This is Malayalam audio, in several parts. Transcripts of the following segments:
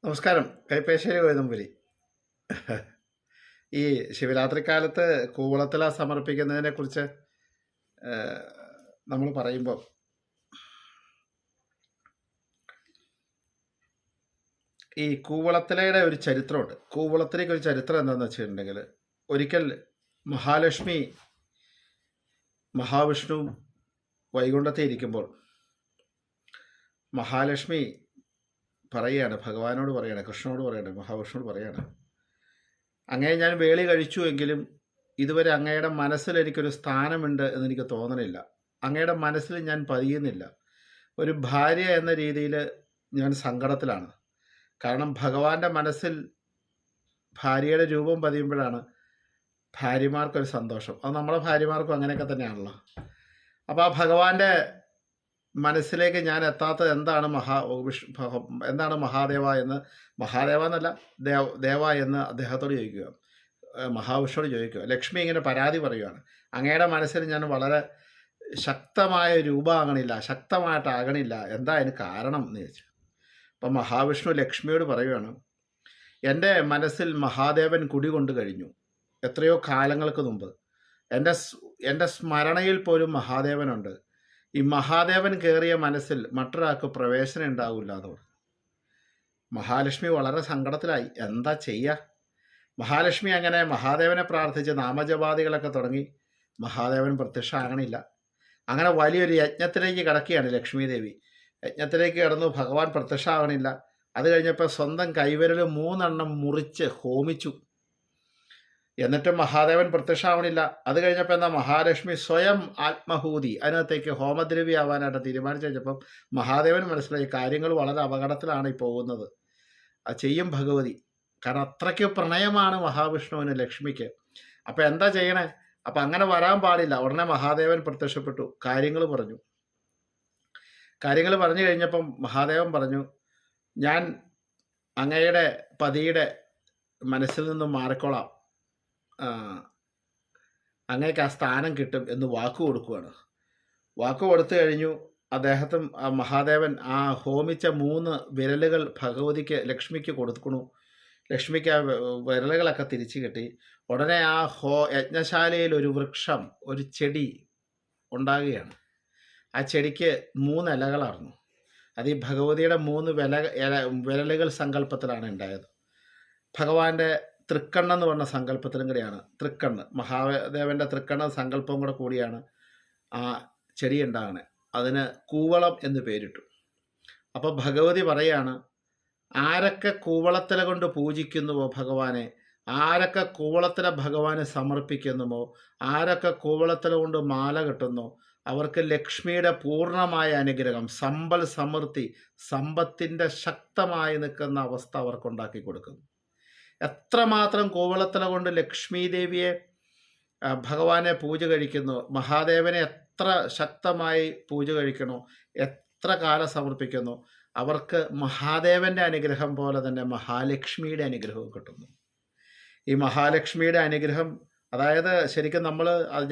നമസ്കാരം. കൈപ്പേശ്ശേരി ഗോതമ്പുരി. ഈ ശിവരാത്രിക്കാലത്ത് കൂവളത്തില സമർപ്പിക്കുന്നതിനെക്കുറിച്ച് നമ്മൾ പറയുമ്പോൾ ഈ കൂവളത്തിലയുടെ ഒരു ചരിത്രമുണ്ട്. കൂവളത്തിലേക്ക് ഒരു ചരിത്രം എന്താണെന്ന് വെച്ചിട്ടുണ്ടെങ്കിൽ, ഒരിക്കൽ മഹാവിഷ്ണു വൈകുണ്ഠത്തിൽ ഇരിക്കുമ്പോൾ മഹാലക്ഷ്മി പറയുകയാണ്, ഭഗവാനോട് പറയാണ്, കൃഷ്ണനോട് പറയാണ്, മഹാവിഷ്ണുവോട് പറയാണ്, അങ്ങയെ ഞാൻ വേളി കഴിച്ചു എങ്കിലും ഇതുവരെ അങ്ങയുടെ മനസ്സിൽ എനിക്കൊരു സ്ഥാനമുണ്ട് എന്നെനിക്ക് തോന്നണില്ല. അങ്ങയുടെ മനസ്സിൽ ഞാൻ പതിയുന്നില്ല. ഒരു ഭാര്യ എന്ന രീതിയിൽ ഞാൻ സങ്കടത്തിലാണ്. കാരണം ഭഗവാന്റെ മനസ്സിൽ ഭാര്യയുടെ രൂപം പതിയുമ്പോഴാണ് ഭാര്യമാർക്കൊരു സന്തോഷം. അത് നമ്മുടെ ഭാര്യമാർക്കും അങ്ങനെയൊക്കെ തന്നെയാണല്ലോ. അപ്പോൾ ആ ഭഗവാന്റെ മനസ്സിലേക്ക് ഞാൻ എത്താത്തത് എന്താണ് എന്താണ് മഹാദേവ എന്നല്ല ദേവ എന്ന് അദ്ദേഹത്തോട് ചോദിക്കുക, മഹാവിഷ്ണുവോട് ചോദിക്കുക. ലക്ഷ്മി ഇങ്ങനെ പരാതി പറയുകയാണ്, അങ്ങയുടെ മനസ്സിൽ ഞാൻ വളരെ ശക്തമായ രൂപമാകണില്ല, ശക്തമായിട്ടാകണില്ല, എന്താ അതിന് കാരണം എന്ന് ചോദിച്ചു. അപ്പം മഹാവിഷ്ണു ലക്ഷ്മിയോട് പറയുകയാണ്, എൻ്റെ മനസ്സിൽ മഹാദേവൻ കുടികൊണ്ട് കഴിഞ്ഞു എത്രയോ കാലങ്ങൾക്ക് മുമ്പ്. എൻ്റെ സ്മരണയിൽ പോലും മഹാദേവനുണ്ട്. ഈ മഹാദേവൻ കയറിയ മനസ്സിൽ മറ്റൊരാൾക്ക് പ്രവേശനം ഉണ്ടാവില്ല എന്ന് പറഞ്ഞു. മഹാലക്ഷ്മി വളരെ സങ്കടത്തിലായി. എന്താ ചെയ്യുക? മഹാലക്ഷ്മി അങ്ങനെ മഹാദേവനെ പ്രാർത്ഥിച്ച് നാമജപാദികളൊക്കെ തുടങ്ങി. മഹാദേവൻ പ്രത്യക്ഷമാകണില്ല. അങ്ങനെ വലിയൊരു യജ്ഞത്തിലേക്ക് കിടക്കുകയാണ് ലക്ഷ്മി ദേവി. യജ്ഞത്തിലേക്ക് കിടന്നു, ഭഗവാൻ പ്രത്യക്ഷമാകണില്ല. അത് കഴിഞ്ഞപ്പോൾ സ്വന്തം കൈവിരൽ 3 മുറിച്ച് ഹോമിച്ചു. എന്നിട്ടും മഹാദേവൻ പ്രത്യക്ഷമാവണില്ല. അത് കഴിഞ്ഞപ്പോൾ എന്താ, മഹാലക്ഷ്മി സ്വയം ആത്മഹൂതി അതിനകത്തേക്ക് ഹോമദ്രവ്യമാവാനായിട്ട് തീരുമാനിച്ചു കഴിഞ്ഞപ്പം മഹാദേവൻ മനസ്സിലായി കാര്യങ്ങൾ വളരെ അപകടത്തിലാണ് ഈ പോകുന്നത്. അത് ചെയ്യും ഭഗവതി. കാരണം അത്രയ്ക്ക് പ്രണയമാണ് മഹാവിഷ്ണുവിന് ലക്ഷ്മിക്ക്. അപ്പം എന്താ ചെയ്യണേ? അപ്പം അങ്ങനെ വരാൻ പാടില്ല. ഉടനെ മഹാദേവൻ പ്രത്യക്ഷപ്പെട്ടു, കാര്യങ്ങൾ പറഞ്ഞു കഴിഞ്ഞപ്പം മഹാദേവൻ പറഞ്ഞു, ഞാൻ അങ്ങയുടെ പതിയുടെ മനസ്സിൽ നിന്നും മാറിക്കോളാം, അങ്ങേക്ക് ആ സ്ഥാനം കിട്ടും എന്ന് വാക്ക് കൊടുക്കുകയാണ്. വാക്ക് കൊടുത്തു കഴിഞ്ഞു. മഹാദേവൻ ആ ഹോമിച്ച 3 വിരലുകൾ ലക്ഷ്മിക്ക് കൊടുക്കണു. ലക്ഷ്മിക്ക് ആ വിരലുകളൊക്കെ തിരിച്ചു കിട്ടി. ഉടനെ ആ യജ്ഞശാലയിൽ ഒരു വൃക്ഷം, ഒരു ചെടി ഉണ്ടാകുകയാണ്. ആ ചെടിക്ക് 3 ഇലകളായിരുന്നു. അത് ഈ ഭഗവതിയുടെ 3 വിരലുകൾ സങ്കല്പത്തിലാണ് ഉണ്ടായത്. ഭഗവാന്റെ തൃക്കണ്ണെന്ന് പറഞ്ഞ സങ്കല്പത്തിലും കൂടിയാണ്. തൃക്കണ്ണ്, മഹാദേവൻ്റെ തൃക്കണ്ണ സങ്കല്പം കൂടെ കൂടിയാണ് ആ ചെടി ഉണ്ടാകണേ. അതിന് കൂവളം എന്ന് പേരിട്ടു. അപ്പോൾ ഭഗവതി പറയാണ്, ആരൊക്കെ കൂവളത്തില കൊണ്ട് പൂജിക്കുന്നുവോ ഭഗവാനെ, ആരൊക്കെ കൂവളത്തില ഭഗവാനെ സമർപ്പിക്കുന്നുവോ, ആരൊക്കെ കൂവളത്തില കൊണ്ട് മാല കെട്ടുന്നോ, അവർക്ക് ലക്ഷ്മിയുടെ പൂർണ്ണമായ അനുഗ്രഹം, സമ്പൽ സമൃദ്ധി, സമ്പത്തിൻ്റെ ശക്തമായി നിൽക്കുന്ന അവസ്ഥ അവർക്കുണ്ടാക്കി കൊടുക്കുന്നു. എത്രമാത്രം കൂവളത്തില കൊണ്ട് ലക്ഷ്മി ദേവിയെ ഭഗവാനെ പൂജ കഴിക്കുന്നു, മഹാദേവനെ എത്ര ശക്തമായി പൂജ കഴിക്കണോ, എത്ര കാലം സമർപ്പിക്കുന്നു, അവർക്ക് മഹാദേവൻ്റെ അനുഗ്രഹം പോലെ തന്നെ മഹാലക്ഷ്മിയുടെ അനുഗ്രഹവും കിട്ടുന്നു. ഈ മഹാലക്ഷ്മിയുടെ അനുഗ്രഹം, അതായത് ശരിക്കും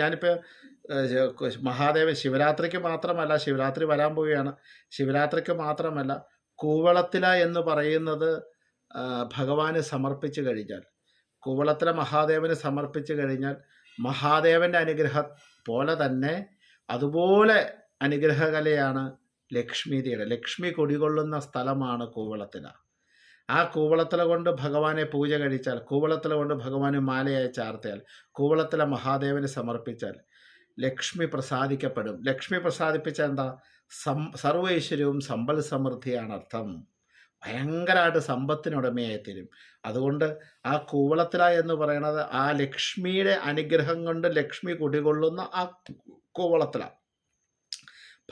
ഞാനിപ്പോൾ മഹാദേവൻ ശിവരാത്രിക്ക് മാത്രമല്ല, ശിവരാത്രി വരാൻ പോവുകയാണ്, ശിവരാത്രിക്ക് മാത്രമല്ല, കൂവളത്തില എന്ന് പറയുന്നത് ഭഗവാന് സമർപ്പിച്ചു കഴിഞ്ഞാൽ, കൂവളത്തില മഹാദേവന് സമർപ്പിച്ചു കഴിഞ്ഞാൽ മഹാദേവൻ്റെ അനുഗ്രഹം പോലെ തന്നെ അതുപോലെ അനുഗ്രഹകലയാണ് ലക്ഷ്മിയുടെ. ലക്ഷ്മി കുടികൊള്ളുന്ന സ്ഥലമാണ് കൂവളത്തില. ആ കൂവളത്തില കൊണ്ട് ഭഗവാനെ പൂജ കഴിച്ചാൽ, കൂവളത്തില കൊണ്ട് ഭഗവാന് മാലയായി ചാർത്തിയാൽ, കൂവളത്തില മഹാദേവന് സമർപ്പിച്ചാൽ ലക്ഷ്മി പ്രസാദിക്കപ്പെടും. ലക്ഷ്മി പ്രസാദിപ്പിച്ചാൽ എന്താ, സർവൈശ്വര്യവും സമ്പൽ സമൃദ്ധിയാണ് അർത്ഥം. ഭയങ്കരമായിട്ട് സമ്പത്തിനുടമയായി തരും. അതുകൊണ്ട് ആ കൂവളത്തില എന്ന് പറയുന്നത് ആ ലക്ഷ്മിയുടെ അനുഗ്രഹം കൊണ്ട് ലക്ഷ്മി കുടികൊള്ളുന്ന ആ കൂവളത്തില,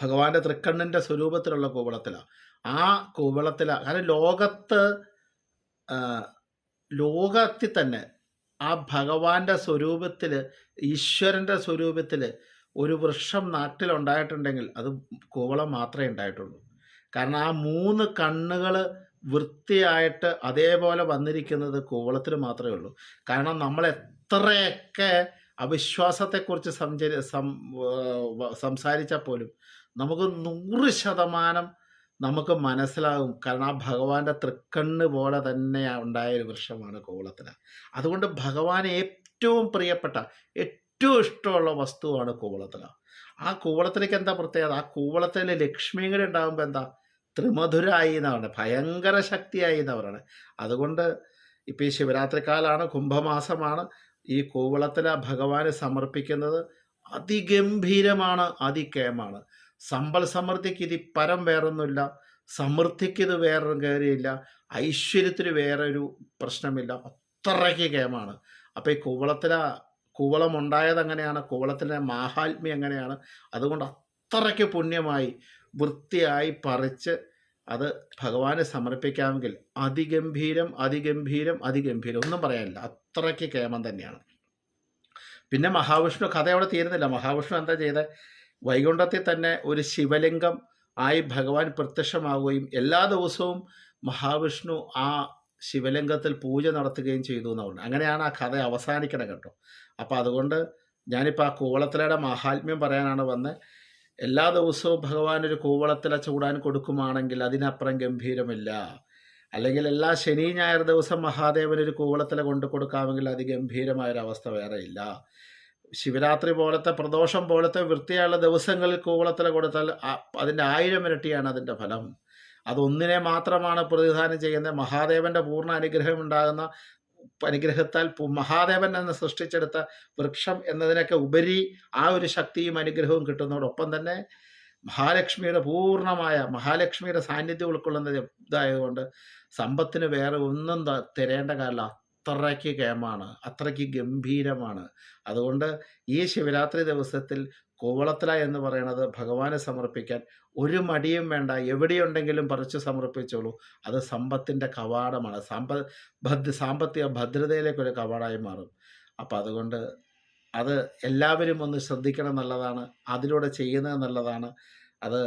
ഭഗവാന്റെ തൃക്കണ്ണിൻ്റെ സ്വരൂപത്തിലുള്ള കൂവളത്തില. ആ കൂവളത്തില, കാരണം ലോകത്തിൽ തന്നെ ആ ഭഗവാന്റെ സ്വരൂപത്തിൽ, ഈശ്വരൻ്റെ സ്വരൂപത്തിൽ ഒരു വൃക്ഷം നാട്ടിലുണ്ടായിട്ടുണ്ടെങ്കിൽ അത് കൂവളം മാത്രമേ ഉണ്ടായിട്ടുള്ളൂ. കാരണം ആ 3 കണ്ണുകൾ വൃത്തിയായിട്ട് അതേപോലെ വന്നിരിക്കുന്നത് കൂവളത്തിൽ മാത്രമേ ഉള്ളൂ. കാരണം നമ്മൾ എത്രയൊക്കെ അവിശ്വാസത്തെക്കുറിച്ച് സംസാരിച്ചാൽ പോലും നമുക്ക് 100% നമുക്ക് മനസ്സിലാകും. കാരണം ആ ഭഗവാന്റെ തൃക്കണ്ണ് പോലെ തന്നെ ഉണ്ടായ ഒരു വൃക്ഷമാണ് കൂവളത്തില. അതുകൊണ്ട് ഭഗവാന് ഏറ്റവും പ്രിയപ്പെട്ട, ഏറ്റവും ഇഷ്ടമുള്ള വസ്തുവാണ് കൂവളത്തില. ആ കൂവളത്തിലേക്ക് എന്താ പ്രത്യേകത? ആ കൂവളത്തില് ലക്ഷ്മിയും കൂടി ഉണ്ടാകുമ്പോൾ എന്താ ത്രിമധുരായി എന്നാ പറയുന്നത്, ഭയങ്കര ശക്തിയായി എന്നാ പറയുന്നത്. അതുകൊണ്ട് ഇപ്പം ഈ ശിവരാത്രി കാലാണ്, കുംഭമാസമാണ്, ഈ കൂവളത്തില ഭഗവാന് സമർപ്പിക്കുന്നത് അതിഗംഭീരമാണ്, അതികേമാണ്. സമ്പൽ സമൃദ്ധിക്ക് ഇത് പരം വേറൊന്നുമില്ല, സമൃദ്ധിക്ക് ഇത് വേറൊരു കാര്യമില്ല, ഐശ്വര്യത്തിന് വേറൊരു പ്രശ്നമില്ല, അത്രയ്ക്ക് കേമാണ്. അപ്പോൾ ഈ കൂവളം ഉണ്ടായത് അങ്ങനെയാണ്, കൂവളത്തിൻ്റെ മാഹാത്മ്യം എങ്ങനെയാണ്. അതുകൊണ്ട് അത്രയ്ക്ക് പുണ്യമായി വൃത്തിയായി പറിച്ച് അത് ഭഗവാന് സമർപ്പിക്കാമെങ്കിൽ അതിഗംഭീരം, അതിഗംഭീരം, അതിഗംഭീരം, ഒന്നും പറയാനില്ല, അത്രയ്ക്ക് കേമം തന്നെയാണ്. പിന്നെ മഹാവിഷ്ണു കഥ അവിടെ തീരുന്നില്ല. മഹാവിഷ്ണു എന്താ ചെയ്തത്? വൈകുണ്ഠത്തിൽ തന്നെ ഒരു ശിവലിംഗം ആയി ഭഗവാൻ പ്രത്യക്ഷമാവുകയും എല്ലാ ദിവസവും മഹാവിഷ്ണു ആ ശിവലിംഗത്തിൽ പൂജ നടത്തുകയും ചെയ്തു എന്നാണ്. അങ്ങനെയാണ് ആ കഥ അവസാനിക്കണം കേട്ടോ. അപ്പോൾ അതുകൊണ്ട് ഞാനിപ്പോൾ ആ കൂവളത്തിലയുടെ മാഹാത്മ്യം പറയാനാണ് വന്നത്. എല്ലാ ദിവസവും ഭഗവാൻ ഒരു കൂവളത്തില ചൂടാൻ കൊടുക്കുവാണെങ്കിൽ അതിനപ്പുറം ഗംഭീരമില്ല. അല്ലെങ്കിൽ എല്ലാ ശനി ഞായർ ദിവസം മഹാദേവനൊരു കൂവളത്തില കൊണ്ട് കൊടുക്കാമെങ്കിൽ അതിഗംഭീരമായൊരവസ്ഥ വേറെ ഇല്ല. ശിവരാത്രി പോലത്തെ, പ്രദോഷം പോലത്തെ വൃത്തിയുള്ള ദിവസങ്ങളിൽ കൂവളത്തില കൊടുത്താൽ അതിൻ്റെ 1000 ഇരട്ടിയാണ് അതിൻ്റെ ഫലം. അതൊന്നിനെ മാത്രമാണ് പ്രതിദാനം ചെയ്യുന്നത്. മഹാദേവൻ്റെ പൂർണ്ണ അനുഗ്രഹം ഉണ്ടാകുന്ന അനുഗ്രഹത്താൽ മഹാദേവൻ എന്ന് സൃഷ്ടിച്ചെടുത്ത വൃക്ഷം എന്നതിനൊക്കെ ഉപരി ആ ഒരു ശക്തിയും അനുഗ്രഹവും കിട്ടുന്നതോടൊപ്പം തന്നെ മഹാലക്ഷ്മിയുടെ പൂർണ്ണമായ മഹാലക്ഷ്മിയുടെ സാന്നിധ്യം ഉൾക്കൊള്ളുന്ന ഇതായതുകൊണ്ട് സമ്പത്തിന് വേറെ ഒന്നും തരേണ്ട കാര്യമില്ല. അത്രയ്ക്ക് കേമാണ്, അത്രയ്ക്ക് ഗംഭീരമാണ്. അതുകൊണ്ട് ഈ ശിവരാത്രി ദിവസത്തിൽ കൂവളത്തില എന്ന് പറയുന്നത് ഭഗവാന് സമർപ്പിക്കാൻ ഒരു മടിയും വേണ്ട. എവിടെയുണ്ടെങ്കിലും പറിച്ച് സമർപ്പിച്ചോളൂ. അത് സമ്പത്തിൻ്റെ കവാടമാണ്, സാമ്പത്തിക ഭദ്രതയിലേക്കൊരു കവാടമായി മാറും. അപ്പം അതുകൊണ്ട് അത് എല്ലാവരും ഒന്ന് ശ്രദ്ധിക്കണം എന്നുള്ളതാണ്, അതിലൂടെ ചെയ്യുന്നത് നല്ലതാണ്. അത്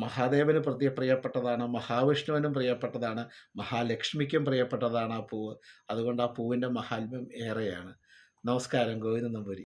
മഹാദേവന് പ്രിയപ്പെട്ടതാണ്, മഹാവിഷ്ണുവിനും പ്രിയപ്പെട്ടതാണ്, മഹാലക്ഷ്മിക്കും പ്രിയപ്പെട്ടതാണ് ആ പൂവ്. അതുകൊണ്ട് ആ പൂവിൻ്റെ മഹാത്മ്യം ഏറെയാണ്. നമസ്കാരം. ഗോവിന്ദൻ നമ്പൂരി.